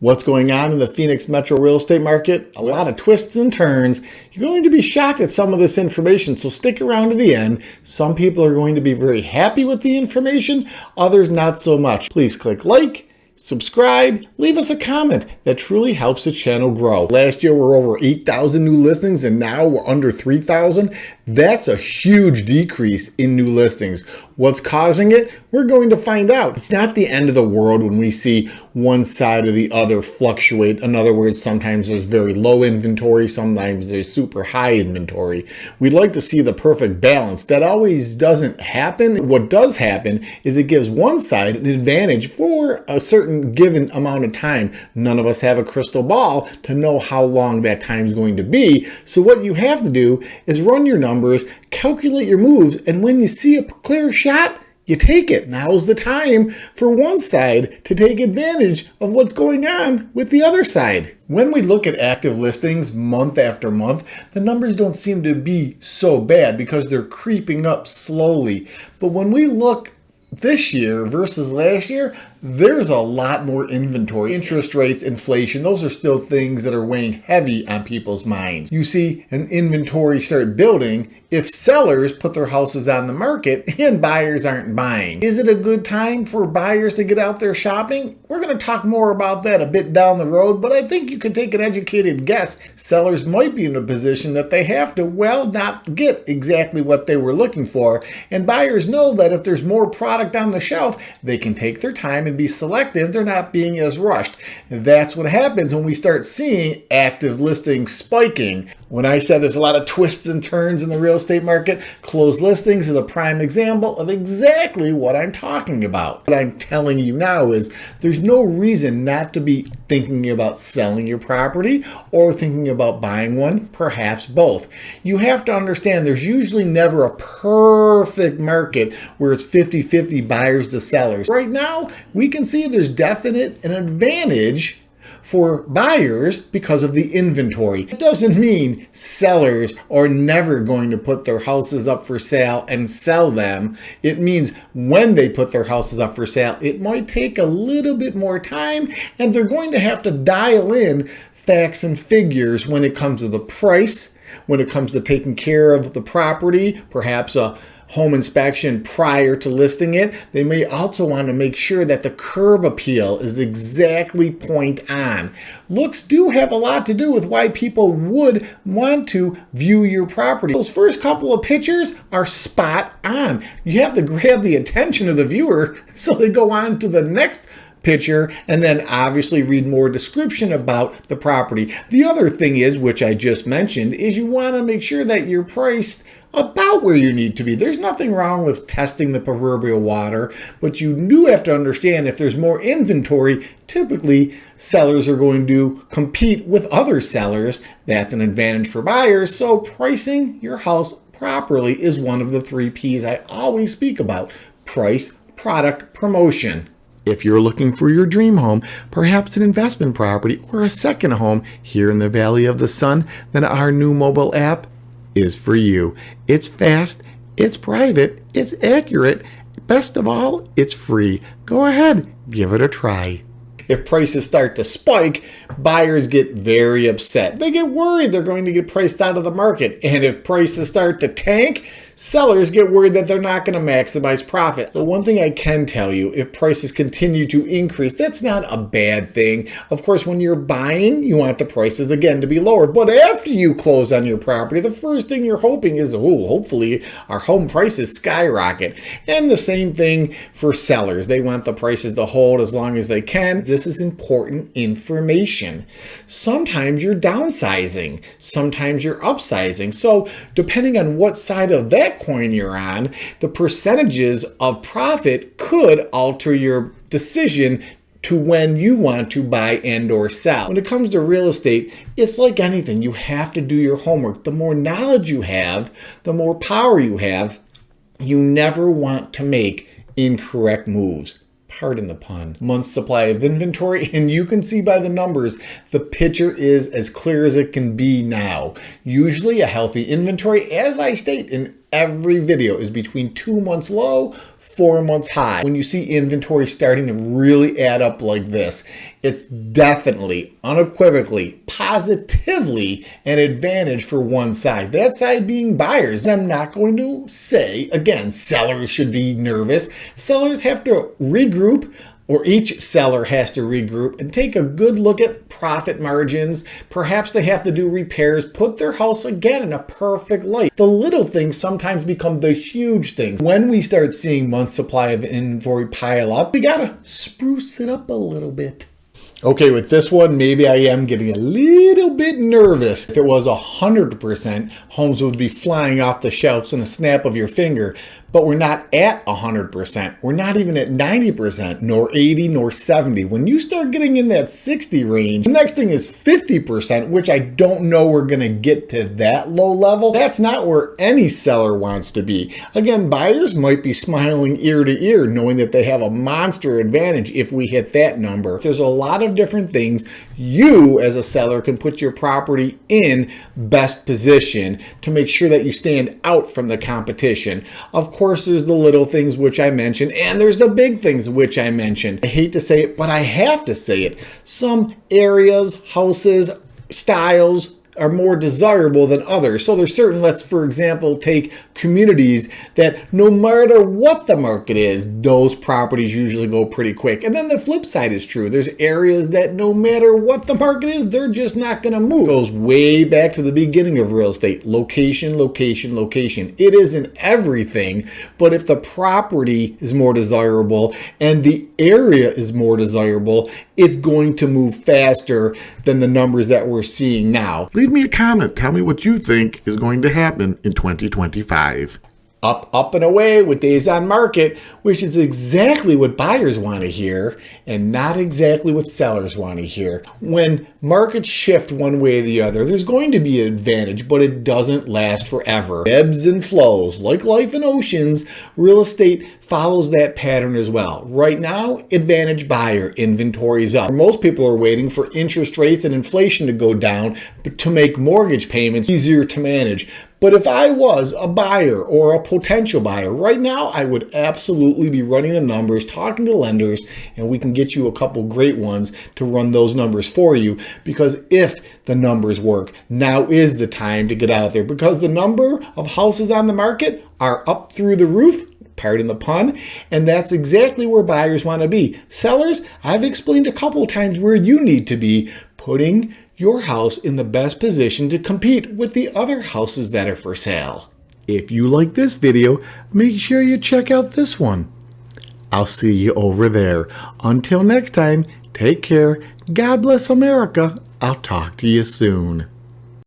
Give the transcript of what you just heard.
What's going on in the Phoenix metro real estate market? A lot of twists and turns. You're going to be shocked at some of this information, so stick around to the end. Some people are going to be very happy with the information, others not so much. Please click like, subscribe, leave us a comment. That truly helps the channel grow. Last year we were over 8,000 new listings and now we're under 3,000. That's a huge decrease in new listings. What's causing it? We're going to find out. It's not the end of the world when we see one side or the other fluctuate. In other words, sometimes there's very low inventory, sometimes there's super high inventory. We'd like to see the perfect balance. That always doesn't happen. What does happen is it gives one side an advantage for a certain given amount of time. None of us have a crystal ball to know how long that time is going to be. So what you have to do is run your numbers, calculate your moves, and when you see a clear shot, you take it. Now's the time for one side to take advantage of what's going on with the other side. When we look at active listings month after month, the numbers don't seem to be so bad because they're creeping up slowly. But when we look this year versus last year, there's a lot more inventory. Interest rates, inflation, those are still things that are weighing heavy on people's minds. You see an inventory start building if sellers put their houses on the market and buyers aren't buying. Is it a good time for buyers to get out there shopping? We're going to talk more about that a bit down the road, but I think you can take an educated guess. Sellers might be in a position that they have to, not get exactly what they were looking for. And buyers know that if there's more product on the shelf, they can take their time and be selective. They're not being as rushed. That's what happens when we start seeing active listings spiking. When I said there's a lot of twists and turns in the real estate market, closed listings is a prime example of exactly what I'm talking about. What I'm telling you now is there's no reason not to be thinking about selling your property or thinking about buying one, perhaps both. You have to understand there's usually never a perfect market where it's 50-50 buyers to sellers. Right now, we can see there's definite an advantage for buyers because of the inventory. It doesn't mean sellers are never going to put their houses up for sale and sell them. It means when they put their houses up for sale, it might take a little bit more time and they're going to have to dial in facts and figures when it comes to the price, when it comes to taking care of the property, perhaps a home inspection prior to listing it. They may also want to make sure that the curb appeal is exactly point on. Looks do have a lot to do with why people would want to view your property. Those first couple of pictures are spot on. You have to grab the attention of the viewer so they go on to the next picture and then obviously read more description about the property. The other thing is, which I just mentioned, is you want to make sure that you're priced about where you need to be. There's nothing wrong with testing the proverbial water, but you do have to understand if there's more inventory, typically sellers are going to compete with other sellers. That's an advantage for buyers. So pricing your house properly is one of the 3 P's I always speak about: price, product, promotion. If you're looking for your dream home, perhaps an investment property or a second home here in the Valley of the Sun, then our new mobile app is for you. It's fast, it's private, it's accurate. Best of all, it's free. Go ahead, give it a try. If prices start to spike, buyers get very upset. They get worried they're going to get priced out of the market. And if prices start to tank, sellers get worried that they're not going to maximize profit. But one thing I can tell you, if prices continue to increase, that's not a bad thing. Of course, when you're buying, you want the prices again to be lower. But after you close on your property, the first thing you're hoping is, hopefully our home prices skyrocket. And the same thing for sellers. They want the prices to hold as long as they can. This is important information. Sometimes you're downsizing, sometimes you're upsizing. So depending on what side of that coin you're on, the percentages of profit could alter your decision to when you want to buy and or sell. When it comes to real estate, it's like anything. You have to do your homework. The more knowledge you have, the more power you have. You never want to make incorrect moves. Pardon the pun. Month's supply of inventory, and you can see by the numbers, the picture is as clear as it can be now. Usually a healthy inventory, as I state in every video is between 2 months low, 4 months high. When you see inventory starting to really add up like this, it's definitely, unequivocally, positively an advantage for one side. That side being buyers. And I'm not going to say, again, sellers should be nervous. Sellers have to regroup, or each seller has to regroup and take a good look at profit margins. Perhaps they have to do repairs, put their house again in a perfect light. The little things sometimes become the huge things. When we start seeing months supply of inventory pile up, we gotta spruce it up a little bit. Okay, with this one, maybe I am getting a little bit nervous. If it was 100%, homes would be flying off the shelves in a snap of your finger. But we're not at 100%. We're not even at 90%, nor 80, nor 70. When you start getting in that 60 range, the next thing is 50%, which I don't know we're gonna get to that low level. That's not where any seller wants to be. Again, buyers might be smiling ear to ear, knowing that they have a monster advantage if we hit that number. There's a lot of different things you as a seller can put your property in best position to make sure that you stand out from the competition. Of course, there's the little things which I mentioned, and there's the big things which I mentioned. I hate to say it, but I have to say it. Some areas, houses, styles are more desirable than others. So there's certain, let's for example take communities that no matter what the market is, those properties usually go pretty quick. And then the flip side is true. There's areas that no matter what the market is, they're just not going to move. It goes way back to the beginning of real estate. Location, location, location. It isn't everything, but if the property is more desirable and the area is more desirable, it's going to move faster than the numbers that we're seeing now. Leave me a comment. Tell me what you think is going to happen in 2025. Up and away with days on market, which is exactly what buyers want to hear and not exactly what sellers want to hear. When markets shift one way or the other, there's going to be an advantage, but it doesn't last forever. Ebbs and flows. Like life in oceans, real estate follows that pattern as well. Right now, advantage buyer, inventory's up. Most people are waiting for interest rates and inflation to go down to make mortgage payments easier to manage. But if I was a buyer or a potential buyer right now, I would absolutely be running the numbers, talking to lenders, and we can get you a couple great ones to run those numbers for you. Because if the numbers work, now is the time to get out there, because the number of houses on the market are up through the roof. Pardon the pun, and that's exactly where buyers want to be. Sellers, I've explained a couple times where you need to be, putting your house in the best position to compete with the other houses that are for sale. If you like this video, make sure you check out this one. I'll see you over there. Until next time, take care. God bless America. I'll talk to you soon.